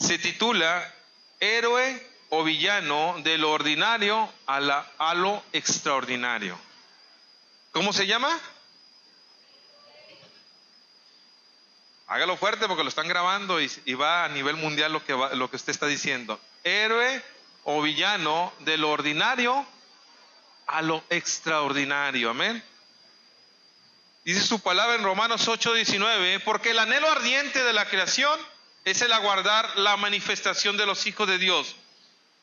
se titula Héroe o villano de lo ordinario a lo extraordinario. ¿Cómo se llama? Hágalo fuerte porque lo están grabando y va a nivel mundial lo que usted está diciendo. Héroe o villano de lo ordinario a lo extraordinario. Amén. Dice su palabra en Romanos 8:19, porque el anhelo ardiente de la creación es el aguardar la manifestación de los hijos de Dios.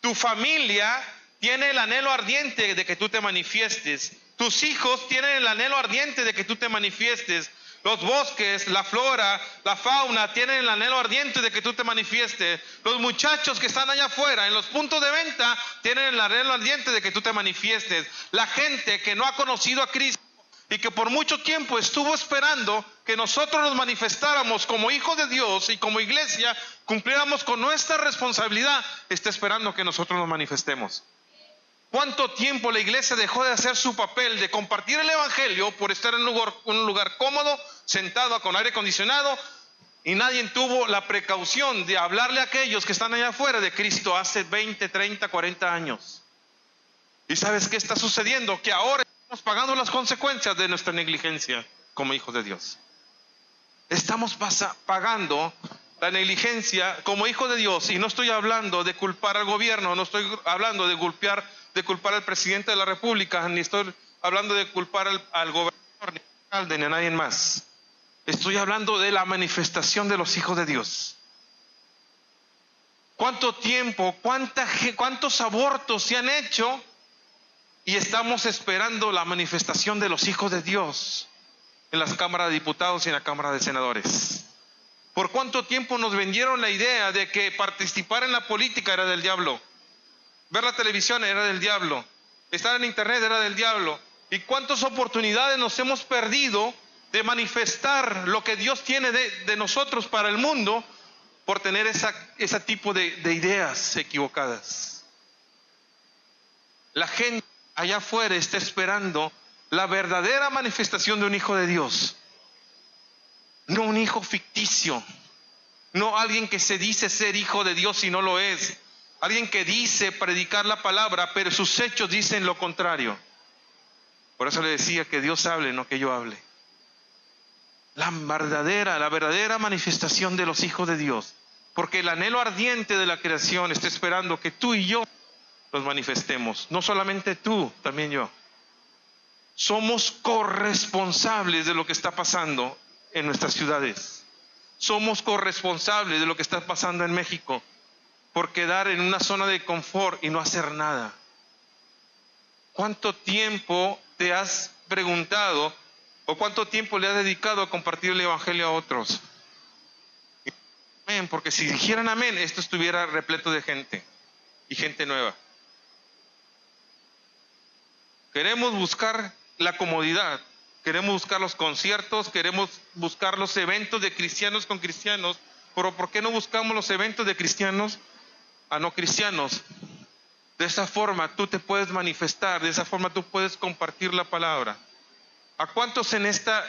Tu familia tiene el anhelo ardiente de que tú te manifiestes. Tus hijos tienen el anhelo ardiente de que tú te manifiestes. Los bosques, la flora, la fauna tienen el anhelo ardiente de que tú te manifiestes. Los muchachos que están allá afuera en los puntos de venta tienen el anhelo ardiente de que tú te manifiestes. La gente que no ha conocido a Cristo y que por mucho tiempo estuvo esperando que nosotros nos manifestáramos como hijos de Dios y como iglesia cumpliéramos con nuestra responsabilidad, está esperando que nosotros nos manifestemos. ¿Cuánto tiempo la iglesia dejó de hacer su papel de compartir el evangelio por estar en un lugar cómodo, sentado con aire acondicionado, y nadie tuvo la precaución de hablarle a aquellos que están allá afuera de Cristo hace 20, 30, 40 años? ¿Y sabes qué está sucediendo? Que ahora estamos pagando las consecuencias de nuestra negligencia como hijos de Dios. Estamos pagando la negligencia como hijos de Dios, y no estoy hablando de culpar al gobierno, no estoy hablando de culpar al presidente de la República, ni estoy hablando de culpar al gobernador, ni al alcalde, ni a nadie más. Estoy hablando de la manifestación de los hijos de Dios. ¿Cuánto tiempo, cuántos abortos se han hecho y estamos esperando la manifestación de los hijos de Dios en las cámaras de diputados y en la Cámara de Senadores? ¿Por cuánto tiempo nos vendieron la idea de que participar en la política era del diablo? Ver la televisión era del diablo. Estar en internet era del diablo. ¿Y cuántas oportunidades nos hemos perdido de manifestar lo que Dios tiene de nosotros para el mundo por tener ese tipo de ideas equivocadas? La gente allá afuera está esperando la verdadera manifestación de un hijo de Dios. No un hijo ficticio, no alguien que se dice ser hijo de Dios y no lo es, alguien que dice predicar la palabra, pero sus hechos dicen lo contrario. Por eso le decía que Dios hable, no que yo hable. La verdadera manifestación de los hijos de Dios, porque el anhelo ardiente de la creación está esperando que tú y yo los manifestemos. No solamente tú, también yo. Somos corresponsables de lo que está pasando en nuestras ciudades. Somos corresponsables de lo que está pasando en México por quedar en una zona de confort y no hacer nada. ¿Cuánto tiempo te has preguntado o cuánto tiempo le has dedicado a compartir el evangelio a otros? Amén, porque si dijeran amén, esto estuviera repleto de gente y gente nueva. Queremos buscar la comodidad. Queremos buscar los conciertos, queremos buscar los eventos de cristianos con cristianos, pero ¿por qué no buscamos los eventos de cristianos a no cristianos? De esa forma tú te puedes manifestar, de esa forma tú puedes compartir la palabra. ¿A cuántos en esta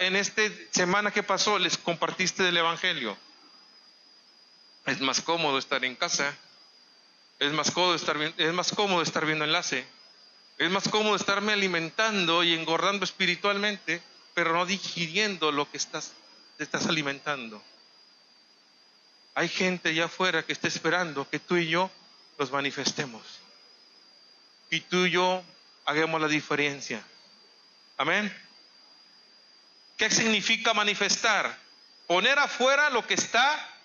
semana que pasó les compartiste del evangelio? Es más cómodo estar en casa, es más cómodo estar viendo enlace. Es más cómodo estarme alimentando y engordando espiritualmente, pero no digiriendo lo que te estás alimentando. Hay gente allá afuera que está esperando que tú y yo los manifestemos. Y tú y yo hagamos la diferencia. Amén. ¿Qué significa manifestar? Poner afuera lo que está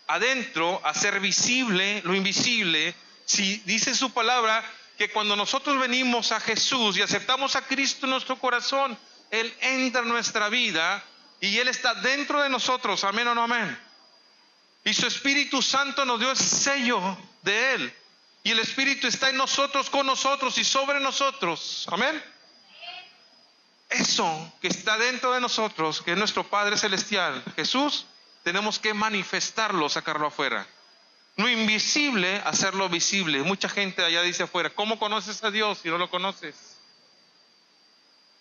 adentro, hacer visible lo invisible. Si dice su palabra que cuando nosotros venimos a Jesús y aceptamos a Cristo en nuestro corazón, Él entra en nuestra vida y Él está dentro de nosotros. Amén o no amén. Y su Espíritu Santo nos dio el sello de Él. Y el Espíritu está en nosotros, con nosotros y sobre nosotros. Amén. Eso que está dentro de nosotros, que es nuestro Padre Celestial, Jesús, tenemos que manifestarlo, sacarlo afuera. Lo invisible, hacerlo visible. Mucha gente allá dice afuera, ¿cómo conoces a Dios si no lo conoces?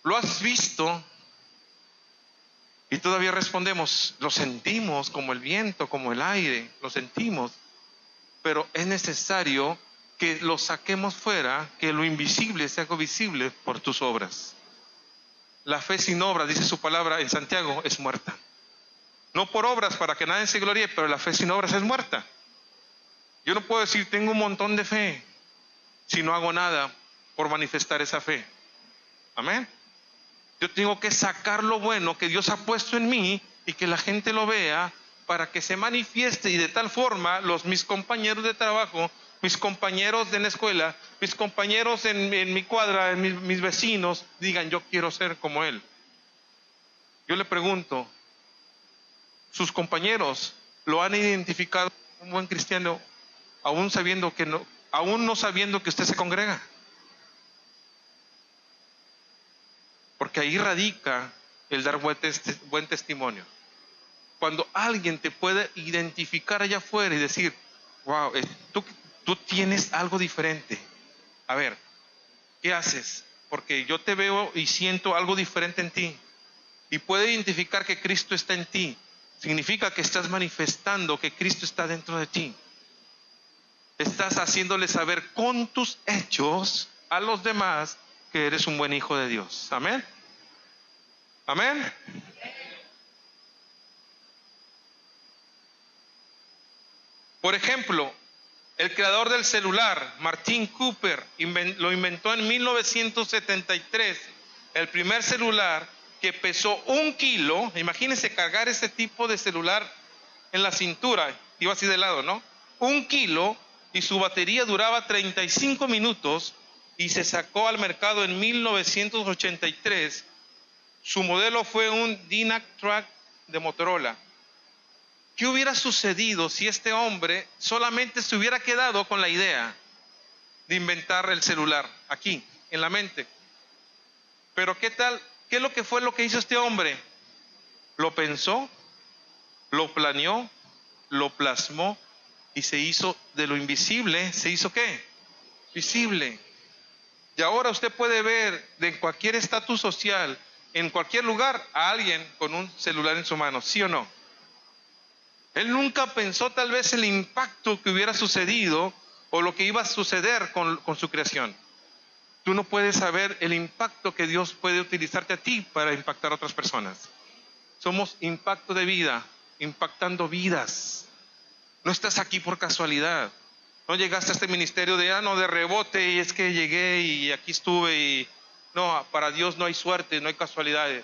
¿Lo has visto? Y todavía respondemos, lo sentimos como el viento, como el aire, lo sentimos. pero es necesario que lo saquemos fuera, que lo invisible se haga visible por tus obras. La fe sin obras, dice su palabra en Santiago, es muerta. No por obras para que nadie se gloríe, pero la fe sin obras es muerta. Yo no puedo decir tengo un montón de fe si no hago nada por manifestar esa fe. Amén. Yo tengo que sacar lo bueno que Dios ha puesto en mí y que la gente lo vea para que se manifieste, y de tal forma mis compañeros de trabajo, mis compañeros de la escuela, mis compañeros en mi cuadra, mis vecinos, digan yo quiero ser como él. Yo le pregunto, ¿sus compañeros lo han identificado como un buen cristiano aún no sabiendo que usted se congrega? Porque ahí radica el dar buen testimonio. Cuando alguien te puede identificar allá afuera y decir, wow, tú tienes algo diferente. A ver, ¿qué haces? Porque yo te veo y siento algo diferente en ti. Y puede identificar que Cristo está en ti. Significa que estás manifestando que Cristo está dentro de ti. Estás haciéndole saber con tus hechos a los demás que eres un buen hijo de Dios. Amén. Amén. Por ejemplo, el creador del celular, Martin Cooper, lo inventó en 1973. El primer celular que pesó 1 kilo. Imagínense cargar ese tipo de celular en la cintura. Iba así de lado, ¿no? 1 kilo, y su batería duraba 35 minutos y se sacó al mercado en 1983. Su modelo fue un Dynac Track de Motorola. ¿Qué hubiera sucedido si este hombre solamente se hubiera quedado con la idea de inventar el celular aquí, en la mente? Pero ¿qué tal? ¿Qué es lo que hizo este hombre? Lo pensó, lo planeó, lo plasmó y se hizo de lo invisible. ¿Se hizo qué? Visible. Y ahora usted puede ver de cualquier estatus social, en cualquier lugar, a alguien con un celular en su mano, ¿sí o no? Él nunca pensó tal vez el impacto que hubiera sucedido o lo que iba a suceder con su creación. Tú no puedes saber el impacto que Dios puede utilizarte a ti para impactar a otras personas. Somos impacto de vida, impactando vidas. No estás aquí por casualidad. No llegaste a este ministerio de rebote, y es que llegué y aquí estuve. Y no, para Dios no hay suerte, no hay casualidades.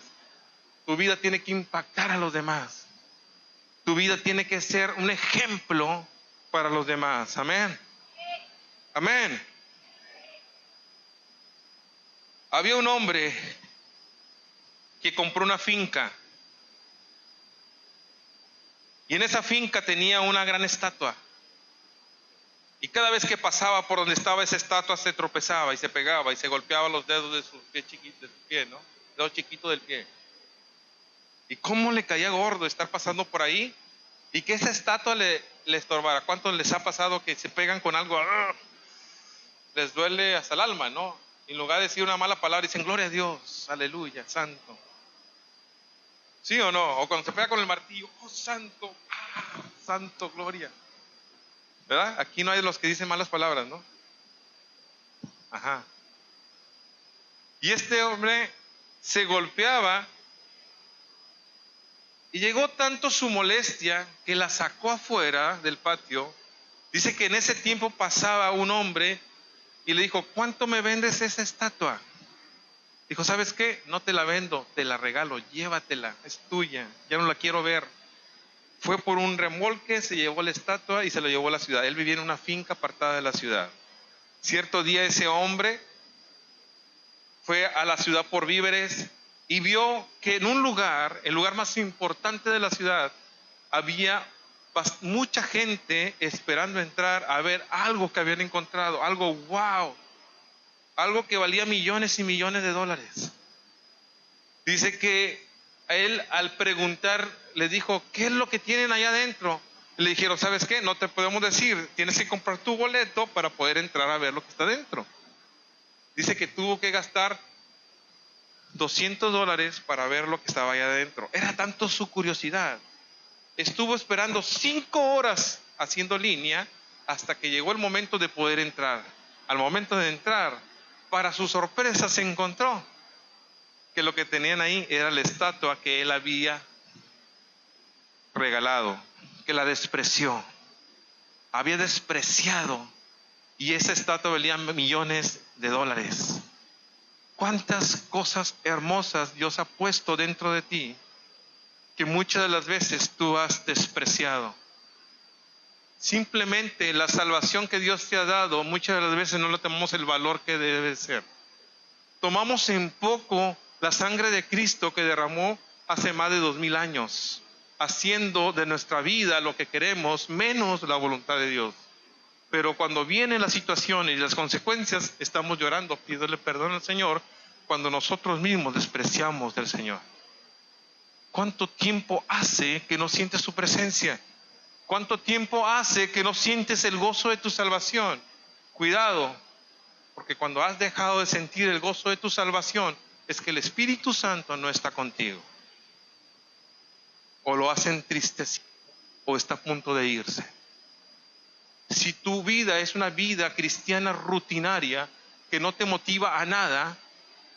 Tu vida tiene que impactar a los demás. Tu vida tiene que ser un ejemplo para los demás. Amén. Amén. Había un hombre que compró una finca. Y en esa finca tenía una gran estatua. Y cada vez que pasaba por donde estaba esa estatua se tropezaba y se pegaba y se golpeaba los dedos de sus pies chiquitos, de su pie, ¿no? Dedo chiquito del pie. Y cómo le caía gordo estar pasando por ahí y que esa estatua le estorbara. ¿Cuántos les ha pasado que se pegan con algo? Les duele hasta el alma, ¿no? En lugar de decir una mala palabra dicen gloria a Dios, aleluya, santo. ¿Sí o no? O cuando se pega con el martillo, oh santo, santo, gloria. ¿Verdad? Aquí no hay de los que dicen malas palabras, ¿no? Ajá. Y este hombre se golpeaba y llegó tanto su molestia que la sacó afuera del patio. Dice que en ese tiempo pasaba un hombre y le dijo, ¿cuánto me vendes esa estatua? Dijo, ¿sabes qué? No te la vendo, te la regalo, llévatela, es tuya, ya no la quiero ver. Fue por un remolque, se llevó la estatua y se la llevó a la ciudad. Él vivía en una finca apartada de la ciudad. Cierto día ese hombre fue a la ciudad por víveres y vio que en un lugar, el lugar más importante de la ciudad, había mucha gente esperando entrar a ver algo que habían encontrado, algo wow, algo que valía millones y millones de dólares. Dice que él al preguntar le dijo, ¿qué es lo que tienen allá adentro? Le dijeron, ¿sabes qué? No te podemos decir, tienes que comprar tu boleto para poder entrar a ver lo que está dentro. Dice que tuvo que gastar $200 para ver lo que estaba allá adentro. Era tanto su curiosidad. Estuvo esperando 5 horas haciendo línea hasta que llegó el momento de poder entrar. Al momento de entrar, para su sorpresa se encontró que lo que tenían ahí era la estatua que él había regalado, que la despreció, había despreciado, y esa estatua valía millones de dólares. ¿Cuántas cosas hermosas Dios ha puesto dentro de ti que muchas de las veces tú has despreciado? Simplemente la salvación que Dios te ha dado, muchas de las veces no le tomamos el valor que debe ser. Tomamos en poco la sangre de Cristo que derramó hace más de 2000 años, haciendo de nuestra vida lo que queremos, menos la voluntad de Dios. Pero cuando vienen las situaciones y las consecuencias, estamos llorando, pidiéndole perdón al Señor, cuando nosotros mismos despreciamos del Señor. ¿Cuánto tiempo hace que no sientes su presencia? ¿Cuánto tiempo hace que no sientes el gozo de tu salvación? Cuidado, porque cuando has dejado de sentir el gozo de tu salvación, es que el Espíritu Santo no está contigo. O lo has entristecido, o está a punto de irse. Si tu vida es una vida cristiana rutinaria, que no te motiva a nada,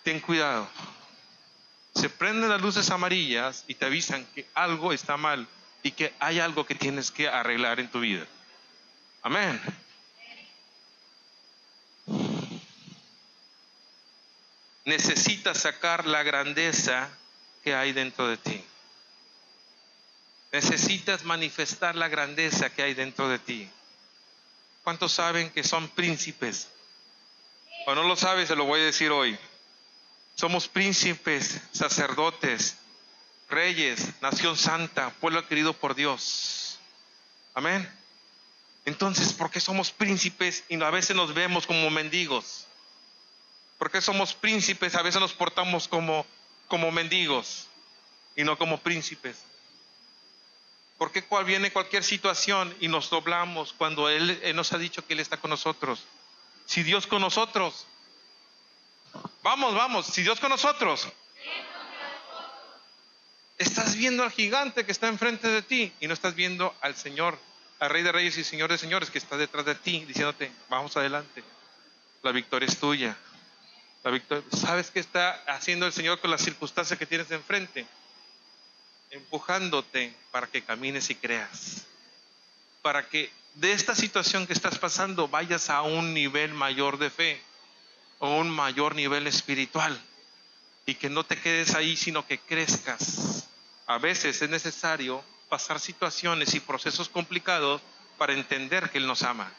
ten cuidado. Se prenden las luces amarillas y te avisan que algo está mal y que hay algo que tienes que arreglar en tu vida. Amén. Necesitas sacar la grandeza que hay dentro de ti. Necesitas manifestar la grandeza que hay dentro de ti. ¿Cuántos saben que son príncipes? O no lo sabes, se lo voy a decir hoy. Somos príncipes, sacerdotes, reyes, nación santa, pueblo adquirido por Dios. Amén. Entonces, ¿por qué somos príncipes y a veces nos vemos como mendigos? ¿Por qué somos príncipes? A veces nos portamos como mendigos y no como príncipes. ¿Por qué viene cualquier situación y nos doblamos cuando Él nos ha dicho que Él está con nosotros? Si Dios con nosotros, vamos, si Dios con nosotros, estás viendo al gigante que está enfrente de ti y no estás viendo al Señor, al Rey de Reyes y Señor de Señores que está detrás de ti diciéndote, vamos adelante, la victoria es tuya. ¿Sabes qué está haciendo el Señor con las circunstancias que tienes enfrente? Empujándote para que camines y creas. Para que de esta situación que estás pasando vayas a un nivel mayor de fe o un mayor nivel espiritual. Y que no te quedes ahí, sino que crezcas. A veces es necesario pasar situaciones y procesos complicados para entender que Él nos ama.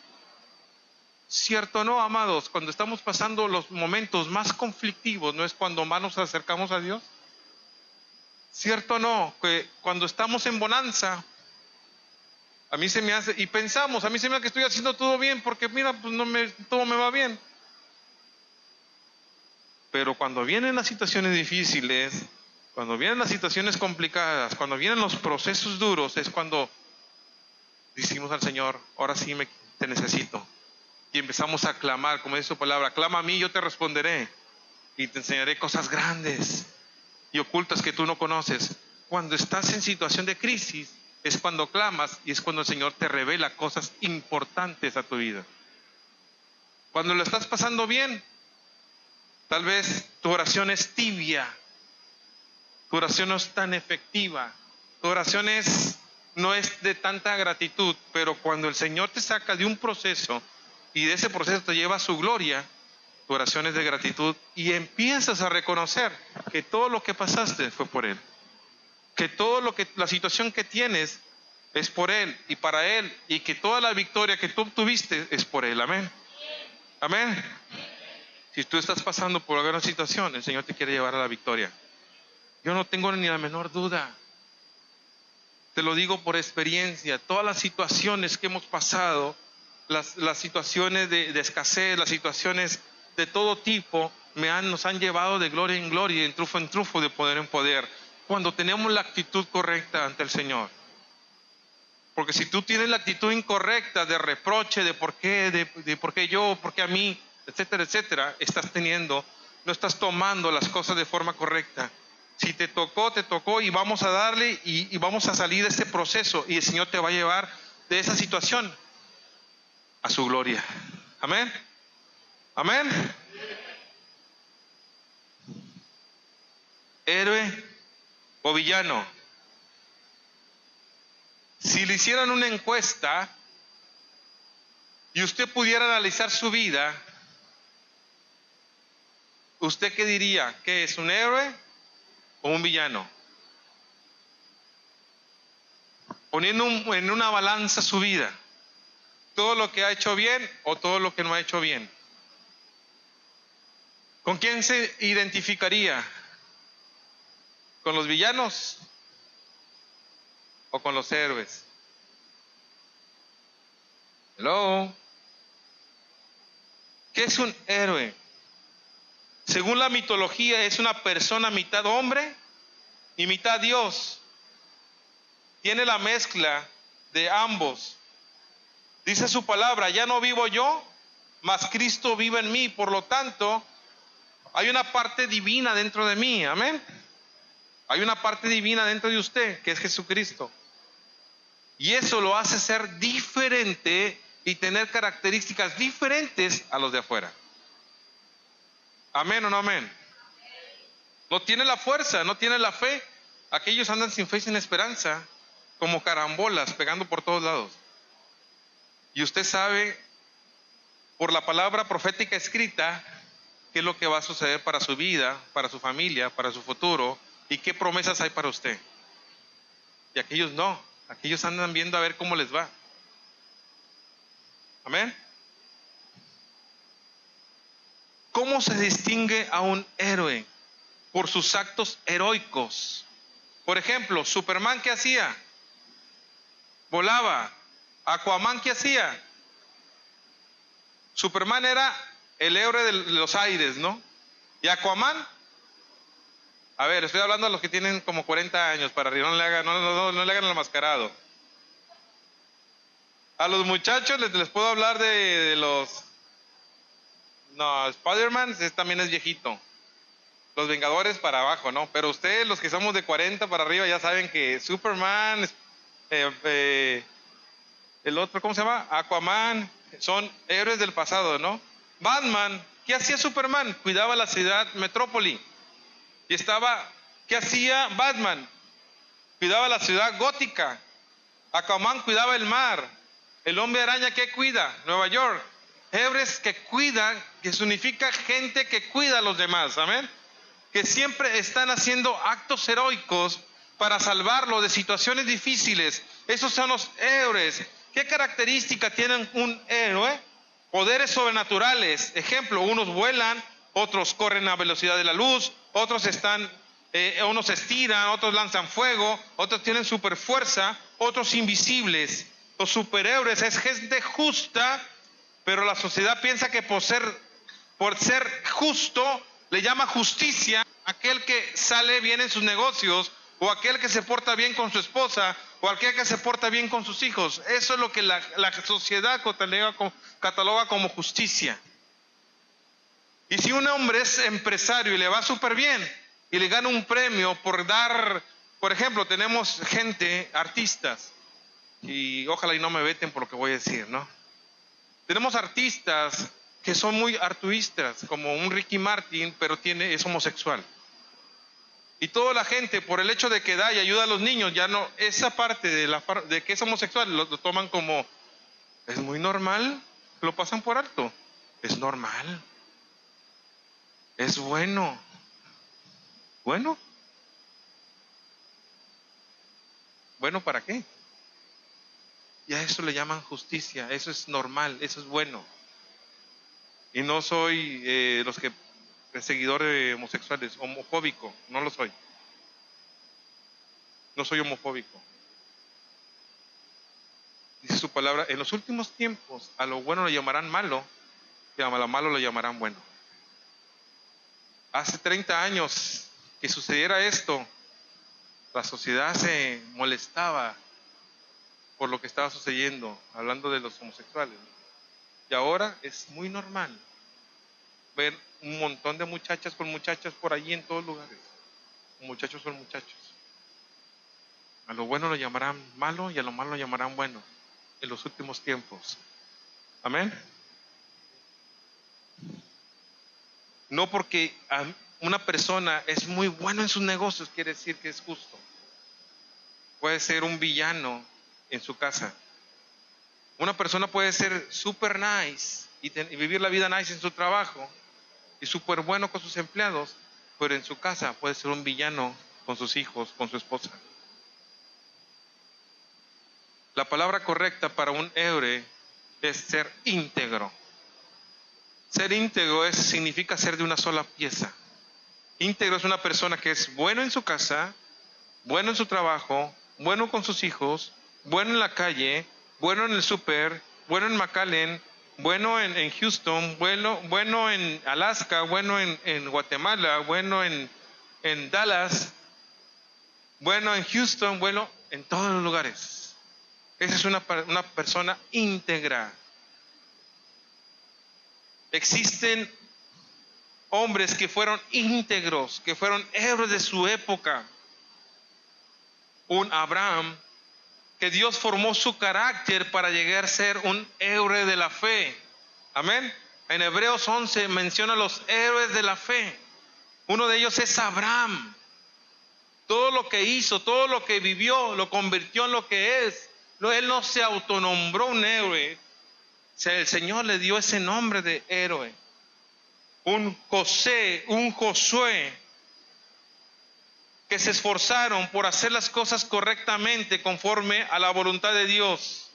¿Cierto o no, amados? Cuando estamos pasando los momentos más conflictivos, ¿no es cuando más nos acercamos a Dios? ¿Cierto o no? Que cuando estamos en bonanza, a mí se me hace, y pensamos, a mí se me hace que estoy haciendo todo bien, porque mira, pues todo me va bien. Pero cuando vienen las situaciones difíciles, cuando vienen las situaciones complicadas, cuando vienen los procesos duros, es cuando decimos al Señor, ahora sí te necesito. Y empezamos a clamar, como dice su palabra, clama a mí, yo te responderé y te enseñaré cosas grandes y ocultas que tú no conoces. Cuando estás en situación de crisis, es cuando clamas y es cuando el Señor te revela cosas importantes a tu vida. Cuando lo estás pasando bien, tal vez tu oración es tibia, tu oración no es tan efectiva, tu oración no es de tanta gratitud, pero cuando el Señor te saca de un proceso y de ese proceso te lleva a su gloria, tu oración es de gratitud y empiezas a reconocer que todo lo que pasaste fue por Él. Que la situación que tienes es por Él y para Él, y que toda la victoria que tú obtuviste es por Él. Amén. Amén. Si tú estás pasando por alguna situación, el Señor te quiere llevar a la victoria. Yo no tengo ni la menor duda. Te lo digo por experiencia. Todas las situaciones que hemos pasado, las situaciones de escasez, las situaciones de todo tipo, nos han llevado de gloria en gloria, en trufo, de poder en poder, cuando tenemos la actitud correcta ante el Señor. Porque si tú tienes la actitud incorrecta de reproche, de por qué yo, por qué a mí, etcétera, etcétera, no estás tomando las cosas de forma correcta. Si te tocó y vamos a darle y vamos a salir de este proceso y el Señor te va a llevar de esa situación. a su gloria. Amén. Amén. Héroe o villano. Si le hicieran una encuesta y usted pudiera analizar su vida, ¿usted qué diría? ¿Qué es, un héroe o un villano? Poniendo en una balanza su vida, todo lo que ha hecho bien o todo lo que no ha hecho bien. ¿Con quién se identificaría? ¿Con los villanos o con los héroes? Hello. ¿Qué es un héroe? Según la mitología, es una persona mitad hombre y mitad Dios. Tiene la mezcla de ambos. Dice su palabra, ya no vivo yo, mas Cristo vive en mí. Por lo tanto, hay una parte divina dentro de mí. Amén. Hay una parte divina dentro de usted, que es Jesucristo. Y eso lo hace ser diferente y tener características diferentes a los de afuera. Amén o no amén. No tiene la fuerza, no tiene la fe. Aquellos andan sin fe y sin esperanza, como carambolas, pegando por todos lados. Y usted sabe, por la palabra profética escrita, qué es lo que va a suceder para su vida, para su familia, para su futuro, y qué promesas hay para usted. Y aquellos no, aquellos andan viendo a ver cómo les va. Amén. ¿Cómo se distingue a un héroe? Por sus actos heroicos. Por ejemplo, Superman, ¿qué hacía? Volaba. Aquaman, ¿qué hacía? Superman era el héroe de los aires, ¿no? Y Aquaman, a ver, estoy hablando de los que tienen como 40 años para arriba, no le hagan el mascarado. A los muchachos les puedo hablar de los... No, Spider-Man también es viejito. Los Vengadores para abajo, ¿no? Pero ustedes, los que somos de 40 para arriba, ya saben que Superman, el otro, ¿cómo se llama? Aquaman, son héroes del pasado, ¿no? Batman, ¿qué hacía Superman? Cuidaba la ciudad metrópoli. Y ¿qué hacía Batman? Cuidaba la ciudad gótica. Aquaman cuidaba el mar. El hombre araña, ¿qué cuida? Nueva York. Héroes que cuidan, que significa gente que cuida a los demás, amén. Que siempre están haciendo actos heroicos para salvarlo de situaciones difíciles. Esos son los héroes. ¿Qué característica tienen un héroe? Poderes sobrenaturales. Ejemplo, unos vuelan, otros corren a velocidad de la luz, otros unos estiran, otros lanzan fuego, otros tienen super fuerza, otros invisibles. Los superhéroes es gente justa, pero la sociedad piensa que por ser justo le llama justicia aquel que sale bien en sus negocios, o aquel que se porta bien con su esposa, o aquel que se porta bien con sus hijos. Eso es lo que la sociedad cataloga como justicia. Y si un hombre es empresario y le va súper bien y le gana un premio por ejemplo, tenemos artistas, y ojalá y no me veten por lo que voy a decir, ¿no? Tenemos artistas que son muy altruistas, como un Ricky Martin, pero es homosexual. Y toda la gente, por el hecho de que da y ayuda a los niños, ya no, esa parte de que es homosexual, lo toman como, es muy normal, lo pasan por alto. Es normal. Es bueno. ¿Bueno? ¿Bueno para qué? Y a eso le llaman justicia, eso es normal, eso es bueno. Y no soy seguidor de homosexuales, homofóbico, no lo soy. No soy homofóbico. Dice su palabra, en los últimos tiempos a lo bueno lo llamarán malo y a lo malo lo llamarán bueno. Hace 30 años que sucediera esto, la sociedad se molestaba por lo que estaba sucediendo, hablando de los homosexuales. Y ahora es muy normal ver un montón de muchachas con muchachas por allí en todos lugares. Muchachos son muchachos. A lo bueno lo llamarán malo y a lo malo lo llamarán bueno en los últimos tiempos. Amén. No porque una persona es muy buena en sus negocios quiere decir que es justo. Puede ser un villano en su casa. Una persona puede ser super nice y vivir la vida nice en su trabajo y súper bueno con sus empleados, pero en su casa puede ser un villano con sus hijos, con su esposa. La palabra correcta para un héroe es ser íntegro. Ser íntegro significa ser de una sola pieza. Íntegro es una persona que es bueno en su casa, bueno en su trabajo, bueno con sus hijos, bueno en la calle, bueno en el súper, bueno en McAllen, bueno en Houston, bueno en Alaska, bueno en Guatemala, bueno en Dallas, bueno en Houston, bueno en todos los lugares. Esa es una persona íntegra. Existen hombres que fueron íntegros, que fueron héroes de su época. Un Abraham, que Dios formó su carácter para llegar a ser un héroe de la fe. Amén. En Hebreos 11 menciona a los héroes de la fe. Uno de ellos es Abraham. Todo lo que hizo, todo lo que vivió, lo convirtió en lo que es. Él no se autonombró un héroe. El Señor le dio ese nombre de héroe. Un José, un Josué, que se esforzaron por hacer las cosas correctamente conforme a la voluntad de Dios.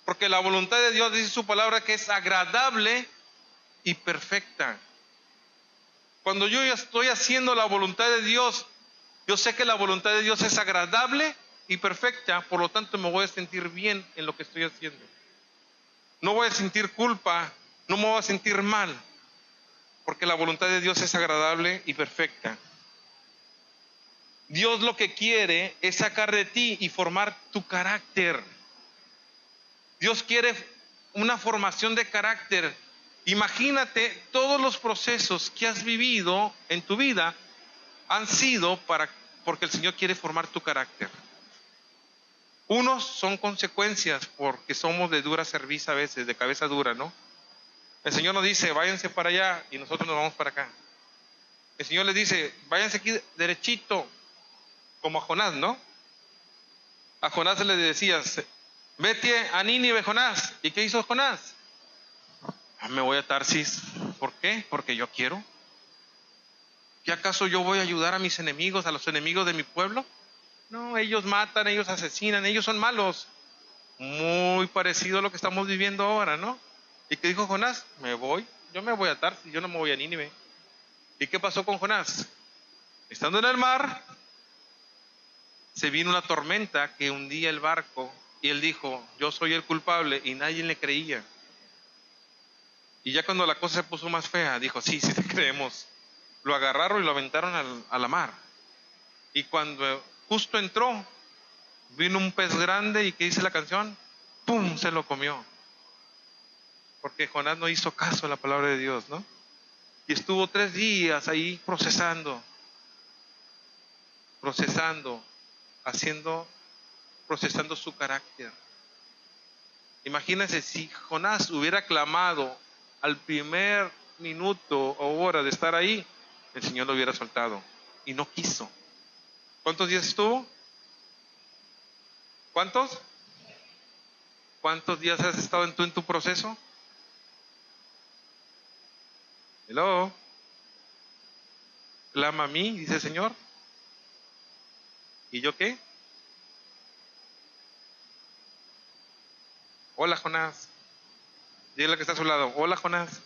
Porque la voluntad de Dios dice su palabra que es agradable y perfecta. Cuando yo ya estoy haciendo la voluntad de Dios, yo sé que la voluntad de Dios es agradable y perfecta, por lo tanto me voy a sentir bien en lo que estoy haciendo. No voy a sentir culpa, no me voy a sentir mal, porque la voluntad de Dios es agradable y perfecta. Dios lo que quiere es sacar de ti y formar tu carácter. Dios quiere una formación de carácter. Imagínate, todos los procesos que has vivido en tu vida han sido porque el Señor quiere formar tu carácter. Unos son consecuencias porque somos de dura cerviz a veces, de cabeza dura, ¿no? El Señor nos dice, váyanse para allá y nosotros nos vamos para acá. El Señor les dice, váyanse aquí derechito, como a Jonás, ¿no? A Jonás le decía, vete a Nínive, Jonás. ¿Y qué hizo Jonás? Me voy a Tarsis. ¿Por qué? Porque yo quiero. ¿Qué acaso yo voy a ayudar a mis enemigos, a los enemigos de mi pueblo? No, ellos matan, ellos asesinan, ellos son malos. Muy parecido a lo que estamos viviendo ahora, ¿no? ¿Y qué dijo Jonás? Yo me voy a Tarsis, yo no me voy a Nínive. ¿Y qué pasó con Jonás? Estando en el mar, se vino una tormenta que hundía el barco y él dijo, yo soy el culpable, y nadie le creía. Y ya cuando la cosa se puso más fea, dijo, sí, sí te creemos. Lo agarraron y lo aventaron a la mar. Y cuando justo entró, vino un pez grande y ¿qué dice la canción? ¡Pum! Se lo comió. Porque Jonás no hizo caso a la palabra de Dios, ¿no? Y estuvo 3 días ahí procesando, procesando su carácter. Imagínense si Jonás hubiera clamado al primer minuto o hora de estar ahí, el Señor lo hubiera soltado. Y no quiso. ¿Cuántos días estuvo? ¿Cuántos? ¿Cuántos días has estado en tu proceso? Hello. Clama a mí, dice el Señor. ¿Y yo qué? Hola, Jonás. Dile que está a su lado. Hola, Jonás.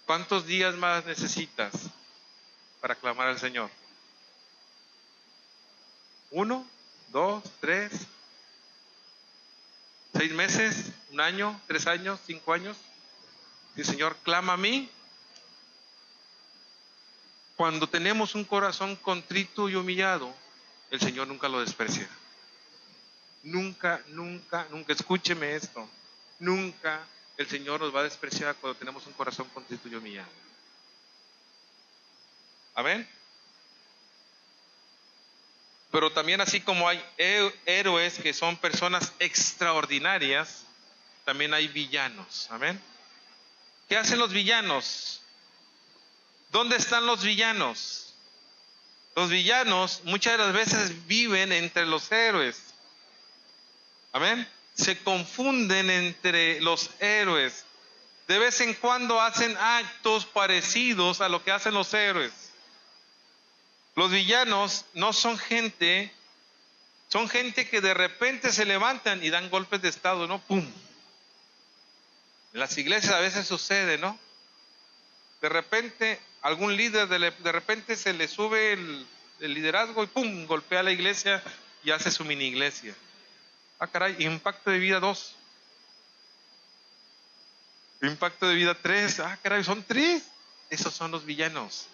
¿Cuántos días más necesitas para clamar al Señor? 1, 2, 3, 6 meses, 1 año, 3 años, 5 años. Si el Señor clama a mí, cuando tenemos un corazón contrito y humillado, el Señor nunca lo desprecia. Nunca, nunca, nunca, escúcheme esto, nunca el Señor nos va a despreciar cuando tenemos un corazón contrito y humillado. Amén. Pero también así como hay héroes que son personas extraordinarias, también hay villanos. Amén. ¿Qué hacen los villanos? ¿Dónde están los villanos? Los villanos muchas de las veces viven entre los héroes. Amén. Se confunden entre los héroes. De vez en cuando hacen actos parecidos a lo que hacen los héroes. Los villanos no son gente, son gente que de repente se levantan y dan golpes de estado, ¿no? ¡Pum! En las iglesias a veces sucede, ¿no? De repente algún líder de repente se le sube el liderazgo y ¡pum! Golpea a la iglesia y hace su mini iglesia. Ah, caray, impacto de vida 2. Impacto de vida 3. Ah, caray, son 3. Esos son los villanos.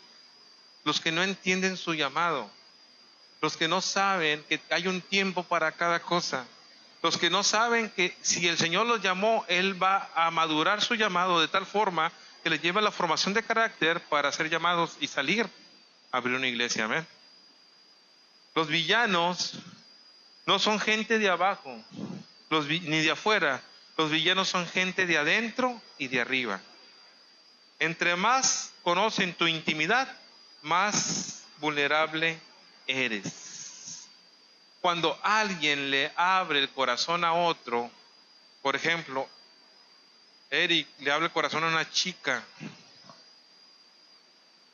Los que no entienden su llamado. Los que no saben que hay un tiempo para cada cosa. Los que no saben que si el Señor los llamó, Él va a madurar su llamado de tal forma que les lleva a la formación de carácter para ser llamados y salir a abrir una iglesia. Amén. Los villanos no son gente de abajo ni de afuera. Los villanos son gente de adentro y de arriba. Entre más conocen tu intimidad, más vulnerable eres. Cuando alguien le abre el corazón a otro, por ejemplo, Eric le abre el corazón a una chica,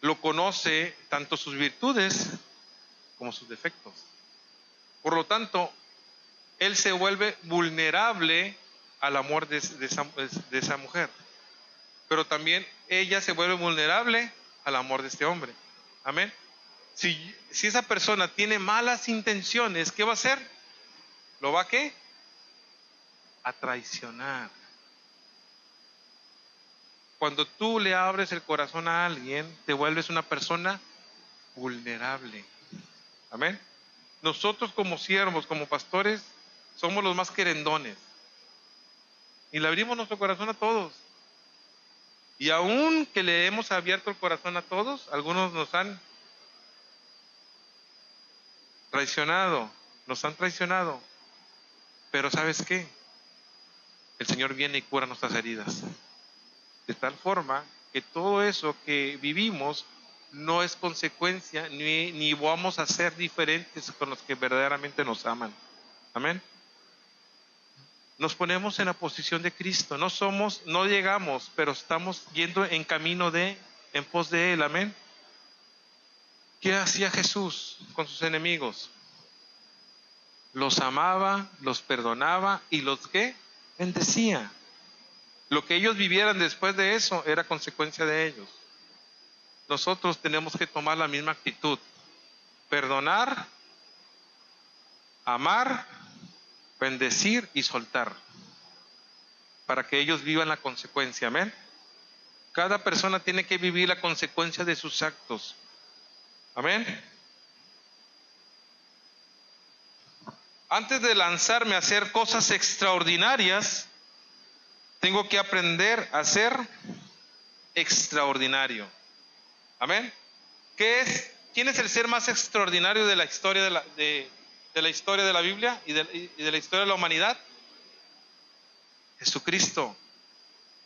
lo conoce tanto sus virtudes como sus defectos. Por lo tanto, él se vuelve vulnerable al amor de esa mujer. Pero también ella se vuelve vulnerable al amor de este hombre. Amén. Si esa persona tiene malas intenciones, ¿qué va a hacer? ¿Lo va a qué? A traicionar. Cuando tú le abres el corazón a alguien, te vuelves una persona vulnerable. Amén. Nosotros como siervos, como pastores, somos los más querendones. Y le abrimos nuestro corazón a todos. Y aun que le hemos abierto el corazón a todos, algunos nos han traicionado. Pero ¿sabes qué? El Señor viene y cura nuestras heridas. De tal forma que todo eso que vivimos no es consecuencia, ni vamos a ser diferentes con los que verdaderamente nos aman. Amén. Nos ponemos en la posición de Cristo. No llegamos, pero estamos yendo en camino en pos de Él. Amén. ¿Qué hacía Jesús con sus enemigos? Los amaba, los perdonaba y los que bendecía. Lo que ellos vivieran después de eso era consecuencia de ellos. Nosotros tenemos que tomar la misma actitud. Perdonar, amar, bendecir y soltar. Para que ellos vivan la consecuencia. Amén. Cada persona tiene que vivir la consecuencia de sus actos. Amén. Antes de lanzarme a hacer cosas extraordinarias, tengo que aprender a ser extraordinario. Amén. ¿Quién es el ser más extraordinario de la historia de la historia de la Biblia y de la historia de la humanidad? Jesucristo.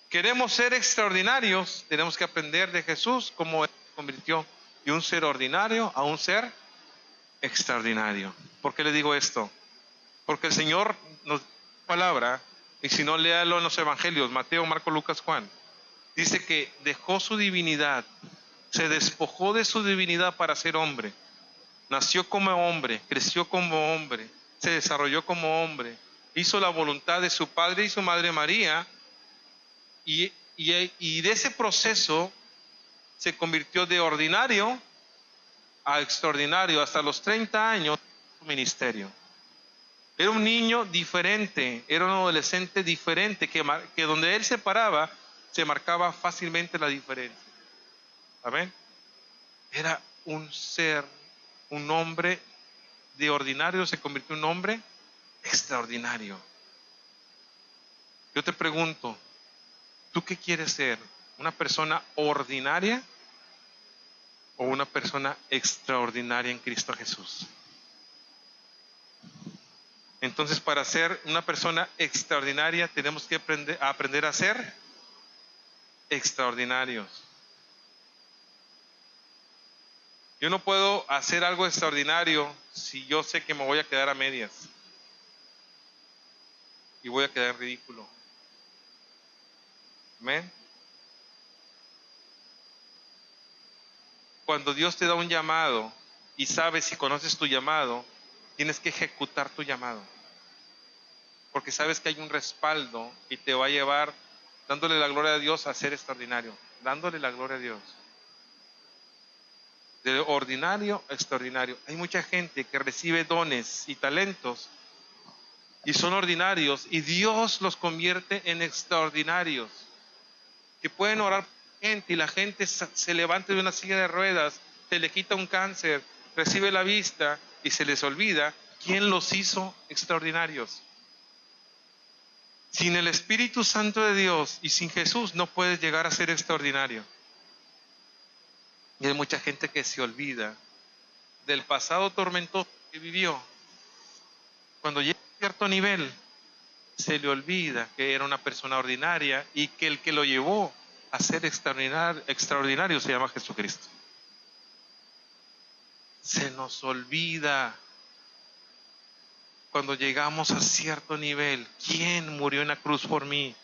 Queremos ser extraordinarios, tenemos que aprender de Jesús cómo Él se convirtió de un ser ordinario a un ser extraordinario. ¿Por qué le digo esto? Porque el Señor nos da palabra, y si no, léalo en los evangelios, Mateo, Marcos, Lucas, Juan. Dice que dejó su divinidad, se despojó de su divinidad para ser hombre. Nació como hombre, creció como hombre, se desarrolló como hombre, hizo la voluntad de su padre y su madre María, y de ese proceso se convirtió de ordinario a extraordinario hasta los 30 años de su ministerio. Era un niño diferente, era un adolescente diferente, que donde él se paraba, se marcaba fácilmente la diferencia. Amén. Era un ser, un hombre de ordinario, se convirtió en un hombre extraordinario. Yo te pregunto, ¿tú qué quieres ser? ¿Una persona ordinaria o una persona extraordinaria en Cristo Jesús? Entonces, para ser una persona extraordinaria, tenemos que aprender a ser extraordinarios. Yo no puedo hacer algo extraordinario si yo sé que me voy a quedar a medias y voy a quedar en ridículo. Amén. Cuando Dios te da un llamado y sabes y conoces tu llamado, tienes que ejecutar tu llamado. Porque sabes que hay un respaldo y te va a llevar dándole la gloria a Dios a ser extraordinario. Dándole la gloria a Dios. De ordinario a extraordinario. Hay mucha gente que recibe dones y talentos y son ordinarios y Dios los convierte en extraordinarios. Que pueden orar por gente y la gente se levanta de una silla de ruedas, se le quita un cáncer, recibe la vista y se les olvida quién los hizo extraordinarios. Sin el Espíritu Santo de Dios y sin Jesús no puedes llegar a ser extraordinario. Y hay mucha gente que se olvida del pasado tormentoso que vivió. Cuando llega a cierto nivel, se le olvida que era una persona ordinaria y que el que lo llevó a ser extraordinario se llama Jesucristo. Se nos olvida cuando llegamos a cierto nivel, ¿quién murió en la cruz por mí?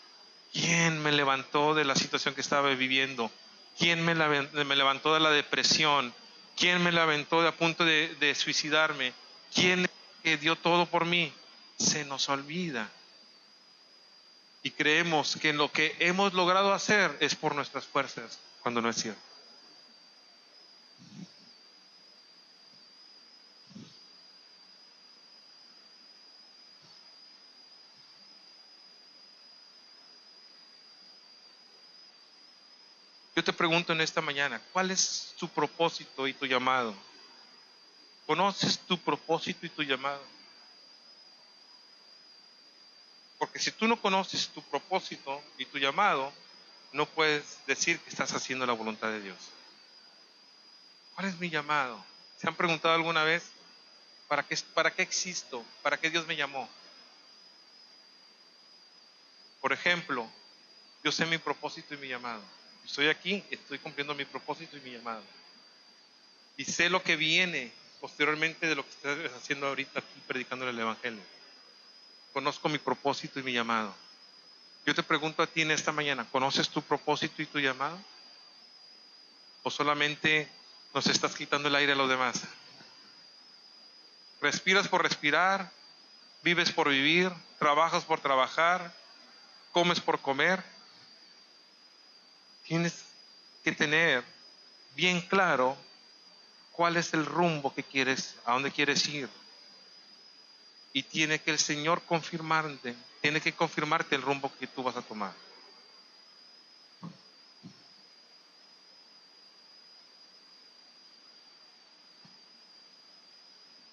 ¿Quién me levantó de la situación que estaba viviendo? ¿Quién me levantó de la depresión? ¿Quién me levantó de a punto de suicidarme? ¿Quién dio todo por mí? Se nos olvida. Y creemos que lo que hemos logrado hacer es por nuestras fuerzas, cuando no es cierto. Yo te pregunto en esta mañana, ¿cuál es tu propósito y tu llamado? ¿Conoces tu propósito y tu llamado? Porque si tú no conoces tu propósito y tu llamado, no puedes decir que estás haciendo la voluntad de Dios. ¿Cuál es mi llamado? ¿Se han preguntado alguna vez para qué existo? ¿Para qué Dios me llamó? Por ejemplo, yo sé mi propósito y mi llamado. Estoy aquí, estoy cumpliendo mi propósito y mi llamado. Y sé lo que viene posteriormente de lo que estás haciendo ahorita aquí predicando el Evangelio. Conozco mi propósito y mi llamado. Yo te pregunto a ti en esta mañana, ¿conoces tu propósito y tu llamado? ¿O solamente nos estás quitando el aire a los demás? ¿Respiras por respirar? ¿Vives por vivir? ¿Trabajas por trabajar? ¿Comes por comer? Tienes que tener bien claro cuál es el rumbo que quieres, a dónde quieres ir. Y tiene que el Señor tiene que confirmarte el rumbo que tú vas a tomar.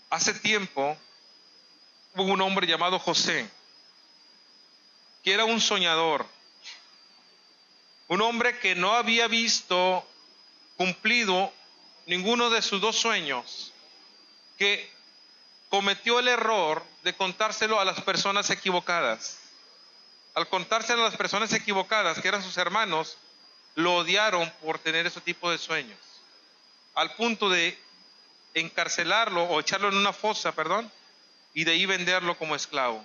Hace tiempo hubo un hombre llamado José, que era un soñador, un hombre que no había visto cumplido ninguno de sus dos sueños, que cometió el error de contárselo a las personas equivocadas. Al contárselo a las personas equivocadas, que eran sus hermanos, lo odiaron por tener ese tipo de sueños, al punto de encarcelarlo o echarlo en una fosa, y de ahí venderlo como esclavo.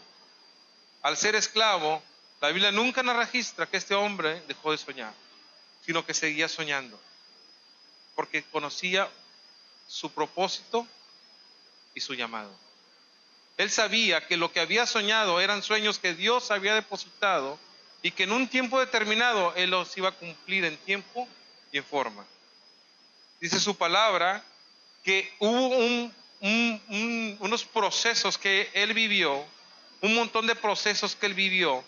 Al ser esclavo, la Biblia nunca nos registra que este hombre dejó de soñar, sino que seguía soñando, porque conocía su propósito y su llamado. Él sabía que lo que había soñado eran sueños que Dios había depositado y que en un tiempo determinado Él los iba a cumplir en tiempo y en forma. Dice su palabra que hubo unos procesos que Él vivió, un montón de procesos que Él vivió,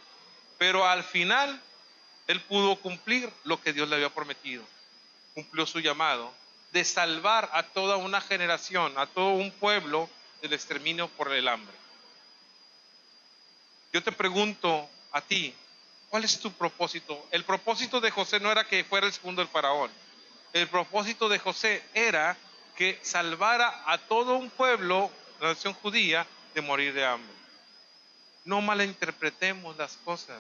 pero al final Él pudo cumplir lo que Dios le había prometido. Cumplió su llamado de salvar a toda una generación, a todo un pueblo del exterminio por el hambre. Yo te pregunto a ti, ¿cuál es tu propósito? El propósito de José no era que fuera el segundo del faraón. El propósito de José era que salvara a todo un pueblo, la nación judía, de morir de hambre. No malinterpretemos las cosas.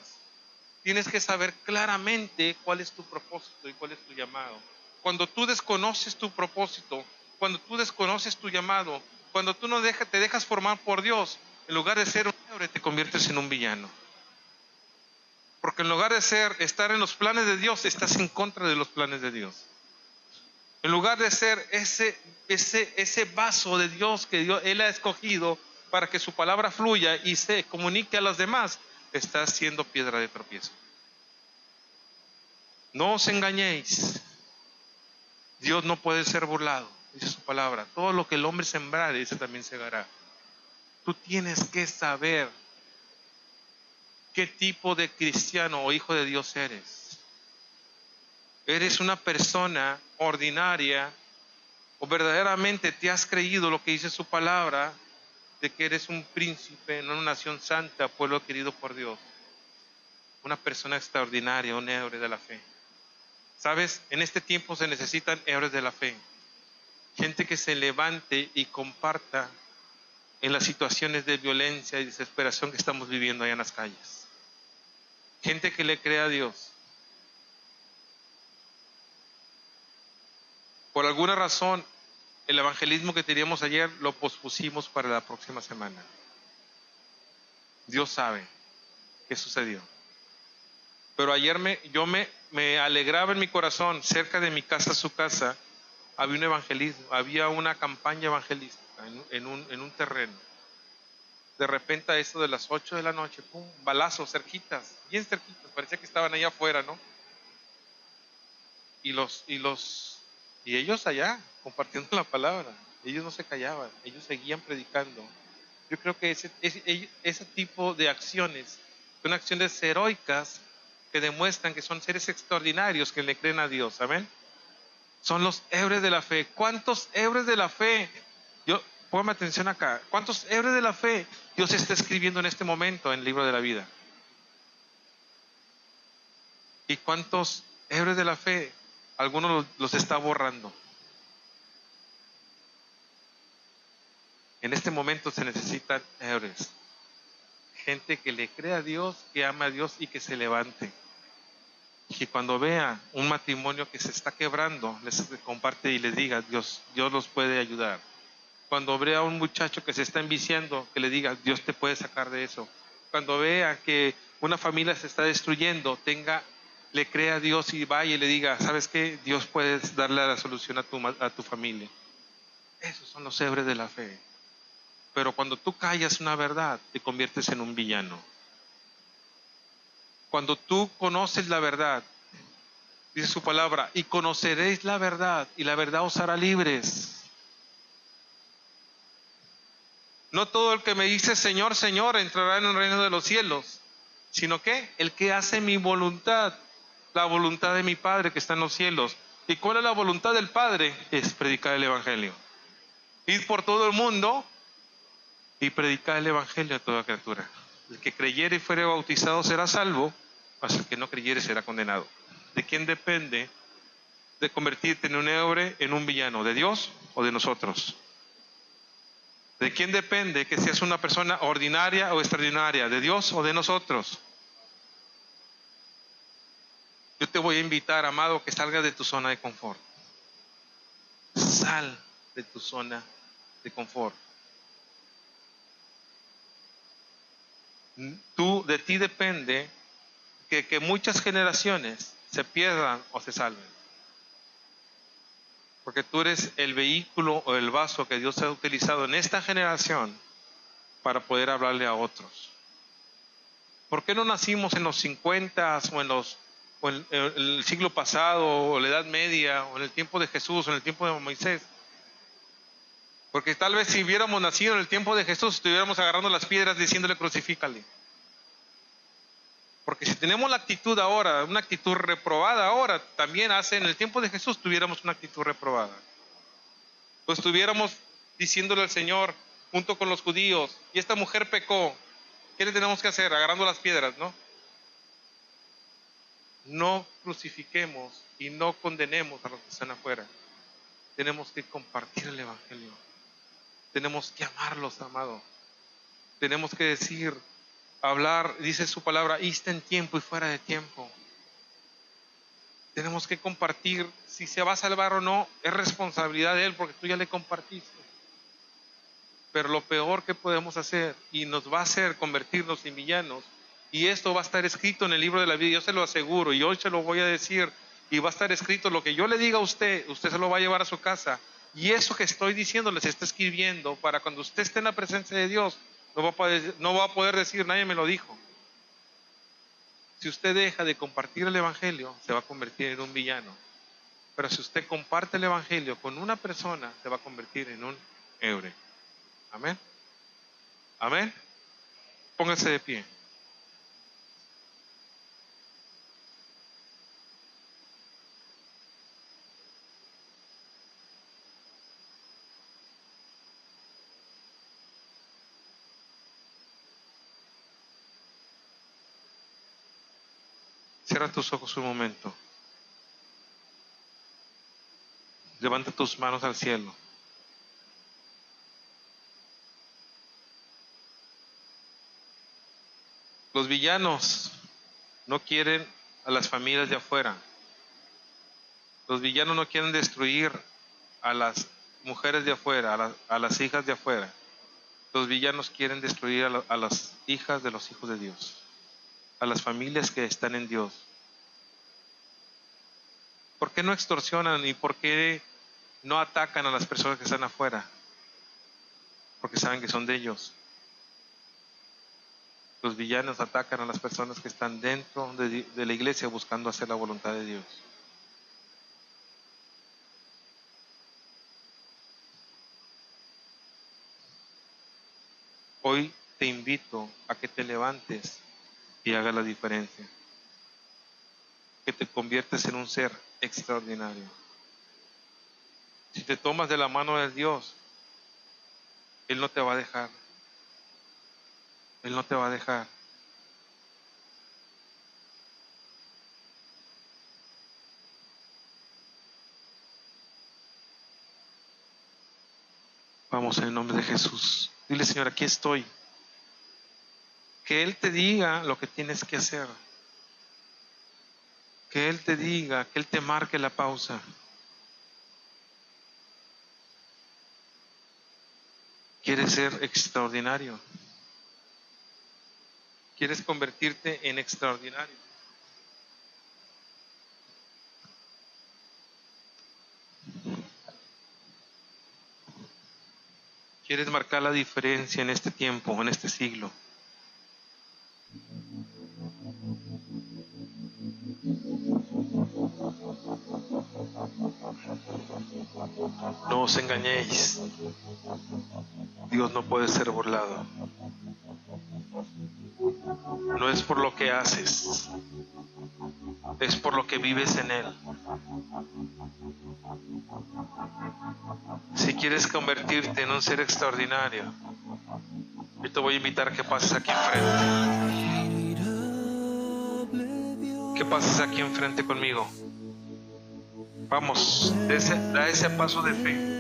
Tienes que saber claramente cuál es tu propósito y cuál es tu llamado. Cuando tú desconoces tu propósito, cuando tú desconoces tu llamado, cuando tú no te dejas formar por Dios, en lugar de ser un héroe, te conviertes en un villano. Porque en lugar de estar en los planes de Dios, estás en contra de los planes de Dios. En lugar de ser ese vaso de Dios que Él ha escogido para que su palabra fluya y se comunique a los demás, estás siendo piedra de tropiezo. No os engañéis. Dios no puede ser burlado, dice su palabra. Todo lo que el hombre sembrare, ese también segará. Tú tienes que saber qué tipo de cristiano o hijo de Dios eres. ¿Eres una persona ordinaria o verdaderamente te has creído lo que dice su palabra de que eres un príncipe en una nación santa, pueblo querido por Dios? Una persona extraordinaria, un héroe de la fe. ¿Sabes? En este tiempo se necesitan héroes de la fe. Gente que se levante y comparta en las situaciones de violencia y desesperación que estamos viviendo allá en las calles. Gente que le crea a Dios. Por alguna razón, el evangelismo que teníamos ayer lo pospusimos para la próxima semana. Dios sabe qué sucedió. Pero ayer yo me alegraba en mi corazón, cerca de mi casa, su casa, había un evangelismo, había una campaña evangelística en un terreno. De repente a eso de las 8 de la noche, pum, balazos, cerquitas, bien cerquitas, parecía que estaban allá afuera, ¿no? Y ellos allá, compartiendo la palabra, ellos no se callaban, ellos seguían predicando. Yo creo que ese tipo de acciones son acciones heroicas que demuestran que son seres extraordinarios que le creen a Dios, ¿amén? Son los héroes de la fe. ¿Cuántos héroes de la fe? Póngame atención acá. ¿Cuántos héroes de la fe Dios está escribiendo en este momento en el libro de la vida? ¿Y cuántos héroes de la fe algunos los está borrando? En este momento se necesitan héroes. Gente que le crea a Dios, que ama a Dios y que se levante. Y que cuando vea un matrimonio que se está quebrando, les comparte y les diga, Dios los puede ayudar. Cuando vea a un muchacho que se está enviciando, que le diga, Dios te puede sacar de eso. Cuando vea que una familia se está destruyendo, le crea a Dios y vaya y le diga, ¿sabes qué? Dios puede darle la solución a tu familia. Esos son los héroes de la fe. Pero cuando tú callas una verdad, te conviertes en un villano. Cuando tú conoces la verdad, dice su palabra, y conoceréis la verdad, y la verdad os hará libres. No todo el que me dice Señor, Señor entrará en el reino de los cielos, sino que el que hace mi voluntad, la voluntad de mi Padre que está en los cielos. ¿Y cuál es la voluntad del Padre? Es predicar el Evangelio. Ir por todo el mundo y predicar el Evangelio a toda criatura. El que creyere y fuere bautizado será salvo, mas el que no creyere será condenado. ¿De quién depende de convertirte en un héroe, en un villano? ¿De Dios o de nosotros? ¿De quién depende que seas una persona ordinaria o extraordinaria? ¿De Dios o de nosotros? Yo te voy a invitar, amado, que salgas de tu zona de confort. Sal de tu zona de confort. De ti depende que muchas generaciones se pierdan o se salven. Porque tú eres el vehículo o el vaso que Dios ha utilizado en esta generación para poder hablarle a otros. ¿Por qué no nacimos en los 50 o en el siglo pasado, o la Edad Media, o en el tiempo de Jesús, o en el tiempo de Moisés? Porque tal vez si hubiéramos nacido en el tiempo de Jesús, estuviéramos agarrando las piedras diciéndole crucifícale. Porque si tenemos la actitud ahora, una actitud reprobada ahora, también en el tiempo de Jesús tuviéramos una actitud reprobada. Pues estuviéramos diciéndole al Señor, junto con los judíos, y esta mujer pecó, ¿qué le tenemos que hacer? Agarrando las piedras, ¿no? No crucifiquemos y no condenemos a los que están afuera. Tenemos que compartir el Evangelio. Tenemos que amarlos, amado. Tenemos que decir, hablar, dice su palabra, está en tiempo y fuera de tiempo. Tenemos que compartir. Si se va a salvar o no, es responsabilidad de él, porque tú ya le compartiste. Pero lo peor que podemos hacer, y nos va a hacer convertirnos en villanos, y esto va a estar escrito en el libro de la vida, yo se lo aseguro, y hoy se lo voy a decir, y va a estar escrito lo que yo le diga a usted, usted se lo va a llevar a su casa, y eso que estoy diciendo les está escribiendo para cuando usted esté en la presencia de Dios, no va a poder decir, nadie me lo dijo. Si usted deja de compartir el evangelio, se va a convertir en un villano. Pero si usted comparte el evangelio con una persona, se va a convertir en un héroe. Amén. Amén. Póngase de pie. Cierra tus ojos un momento. Levanta tus manos al cielo. Los villanos no quieren a las familias de afuera. Los villanos no quieren destruir a las mujeres de afuera, a las hijas de afuera. Los villanos quieren destruir a las hijas de los hijos de Dios, a las familias que están en Dios. ¿Por qué no extorsionan y por qué no atacan a las personas que están afuera? Porque saben que son de ellos. Los villanos atacan a las personas que están dentro de la iglesia buscando hacer la voluntad de Dios. Hoy te invito a que te levantes y hagas la diferencia. Que te conviertes en un ser extraordinario. Si te tomas de la mano de Dios, Él no te va a dejar. Él no te va a dejar. Vamos en el nombre de Jesús. Dile, Señor, aquí estoy. Que Él te diga lo que tienes que hacer. Que Él te diga, que Él te marque la pausa. ¿Quieres ser extraordinario? ¿Quieres convertirte en extraordinario? ¿Quieres marcar la diferencia en este tiempo, en este siglo? No os engañéis. Dios no puede ser burlado. No es por lo que haces, es por lo que vives en Él. Si quieres convertirte en un ser extraordinario, yo te voy a invitar a que pases aquí enfrente. Que pases aquí enfrente conmigo. Vamos, da ese paso de fe.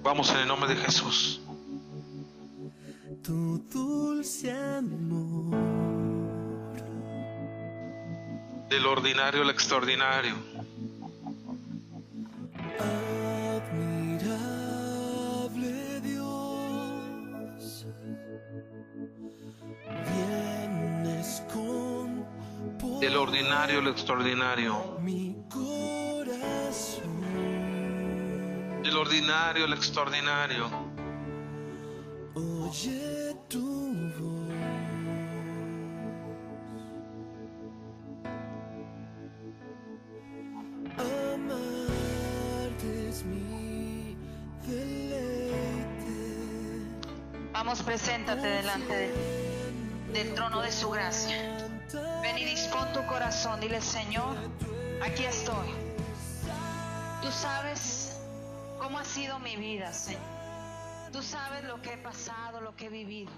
Vamos en el nombre de Jesús. Tu dulce amor. Del ordinario al extraordinario. Admirable Dios, vienes con poder. Del ordinario al extraordinario. Mi corazón. Del ordinario al extraordinario. Oye tu voz. Amarte es mi deleite. Vamos, preséntate delante del trono de su gracia. Ven y dispón tu corazón. Dile, Señor, aquí estoy. Tú sabes cómo ha sido mi vida, Señor. Tú sabes lo que he pasado, lo que he vivido.